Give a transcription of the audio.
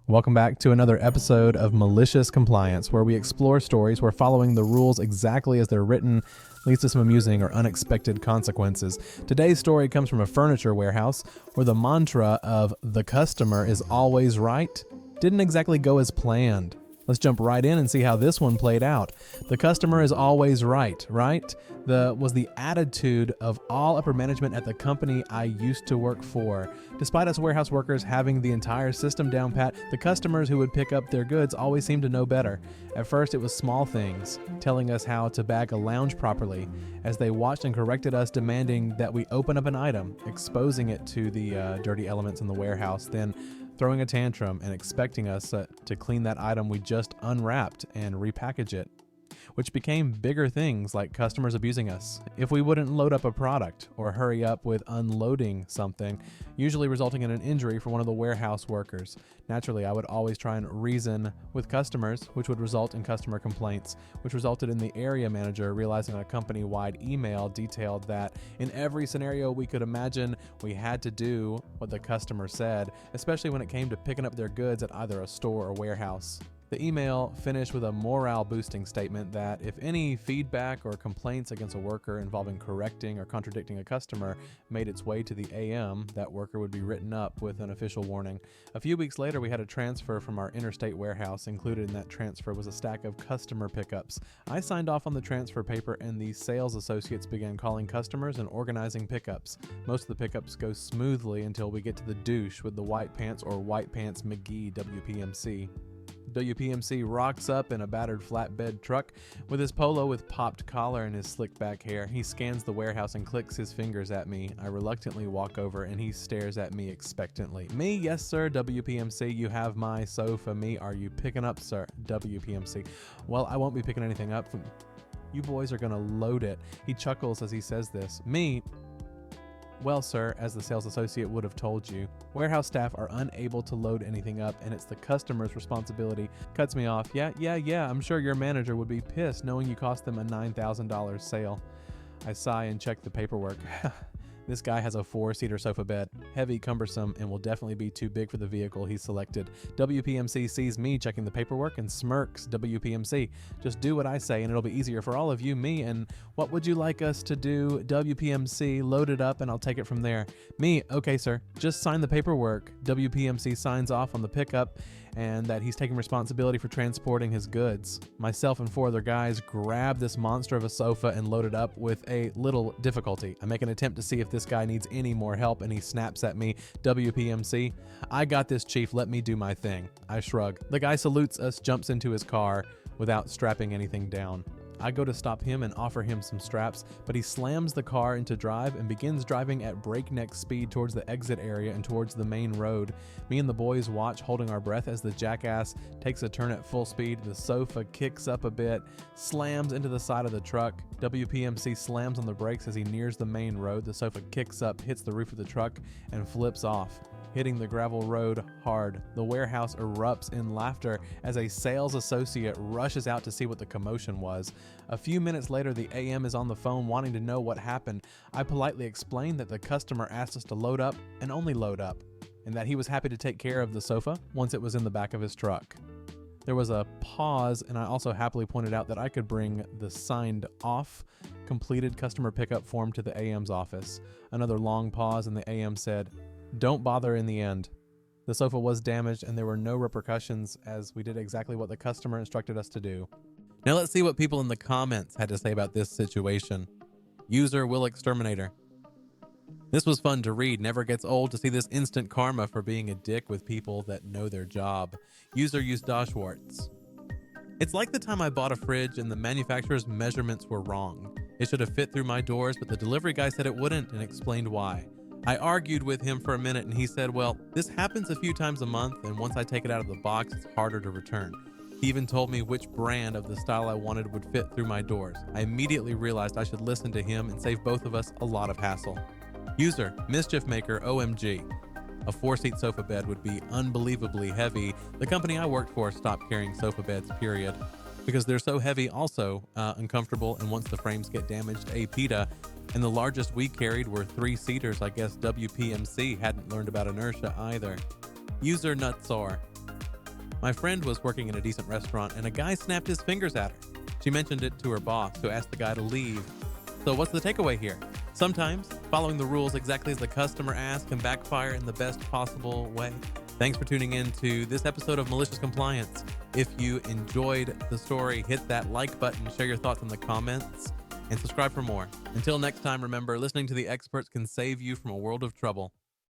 Welcome back to another episode of Malicious Compliance, where we explore stories where following the rules exactly as they're written leads to some amusing or unexpected consequences. Today's story comes from a furniture warehouse where the mantra of "the customer is always right" didn't exactly go as planned. Let's jump right in and see how this one played out. The customer is always right? Was the attitude of all upper management at the company I used to work for. Despite us warehouse workers having the entire system down pat, the customers who would pick up their goods always seemed to know better. At first, it was small things, telling us how to bag a lounge properly, as they watched and corrected us, demanding that we open up an item, exposing it to the dirty elements in the warehouse, then throwing a tantrum and expecting us to clean that item we just unwrapped and repackage it, which became bigger things like customers abusing us if we wouldn't load up a product or hurry up with unloading something, usually resulting in an injury for one of the warehouse workers. Naturally, I would always try and reason with customers, which would result in customer complaints, which resulted in the area manager realizing on a company-wide email detailed that in every scenario we could imagine, we had to do what the customer said, especially when it came to picking up their goods at either a store or warehouse. The email finished with a morale-boosting statement that if any feedback or complaints against a worker involving correcting or contradicting a customer made its way to the AM, that worker would be written up with an official warning. A few weeks later, we had a transfer from our interstate warehouse. Included in that transfer was a stack of customer pickups. I signed off on the transfer paper, and the sales associates began calling customers and organizing pickups. Most of the pickups go smoothly until we get to the douche with the white pants or white pants McGee WPMC. WPMC rocks up in a battered flatbed truck with his polo with popped collar and his slick back hair. He scans the warehouse and clicks his fingers at me. I reluctantly walk over and he stares at me expectantly. Me? Yes, sir. WPMC, you have my sofa. Me? Are you picking up, sir? WPMC. Well, I won't be picking anything up. You boys are gonna load it. He chuckles as he says this. Me? Well, sir, as the sales associate would have told you, warehouse staff are unable to load anything up, and it's the customer's responsibility. Cuts me off. Yeah, I'm sure your manager would be pissed knowing you cost them a $9,000 sale. I sigh and check the paperwork. This guy has a 4-seater sofa bed, heavy, cumbersome, and will definitely be too big for the vehicle he selected. WPMC sees me checking the paperwork and smirks. WPMC, just do what I say and it'll be easier for all of you. Me, and what would you like us to do? WPMC, load it up and I'll take it from there. Me, okay, sir, just sign the paperwork. WPMC signs off on the pickup and that he's taking responsibility for transporting his goods. Myself and 4 other guys grab this monster of a sofa and load it up with a little difficulty. I make an attempt to see if this guy needs any more help, and he snaps at me. WPMC, I got this, chief, let me do my thing. I shrug. The guy salutes us, jumps into his car without strapping anything down. I go to stop him and offer him some straps, but he slams the car into drive and begins driving at breakneck speed towards the exit area and towards the main road. Me and the boys watch, holding our breath as the jackass takes a turn at full speed. The sofa kicks up a bit, slams into the side of the truck. WPMC slams on the brakes as he nears the main road. The sofa kicks up, hits the roof of the truck, and flips off, hitting the gravel road hard. The warehouse erupts in laughter as a sales associate rushes out to see what the commotion was. A few minutes later, the AM is on the phone wanting to know what happened. I politely explain that the customer asked us to load up and only load up, and that he was happy to take care of the sofa once it was in the back of his truck. There was a pause, and I also happily pointed out that I could bring the signed off, completed customer pickup form to the AM's office. Another long pause, and the AM said, "Don't bother in the end." The sofa was damaged and there were no repercussions as we did exactly what the customer instructed us to do. Now let's see what people in the comments had to say about this situation. User Will Exterminator. This was fun to read. Never gets old to see this instant karma for being a dick with people that know their job. User Used Dashwarts. It's like the time I bought a fridge and the manufacturer's measurements were wrong. It should have fit through my doors, but the delivery guy said it wouldn't and explained why. I argued with him for a minute and he said, well, this happens a few times a month, and once I take it out of the box, it's harder to return. He even told me which brand of the style I wanted would fit through my doors. I immediately realized I should listen to him and save both of us a lot of hassle. User, Mischief Maker OMG. A 4-seat sofa bed would be unbelievably heavy. The company I worked for stopped carrying sofa beds, period. Because they're so heavy, also uncomfortable, and once the frames get damaged, a PETA. And the largest we carried were 3-seaters. I guess WPMC hadn't learned about inertia either. User Nutsor. My friend was working in a decent restaurant and a guy snapped his fingers at her. She mentioned it to her boss, who asked the guy to leave. So what's the takeaway here? Sometimes following the rules exactly as the customer asks can backfire in the best possible way. Thanks for tuning in to this episode of Malicious Compliance. If you enjoyed the story, hit that like button, share your thoughts in the comments, and subscribe for more. Until next time, remember, listening to the experts can save you from a world of trouble.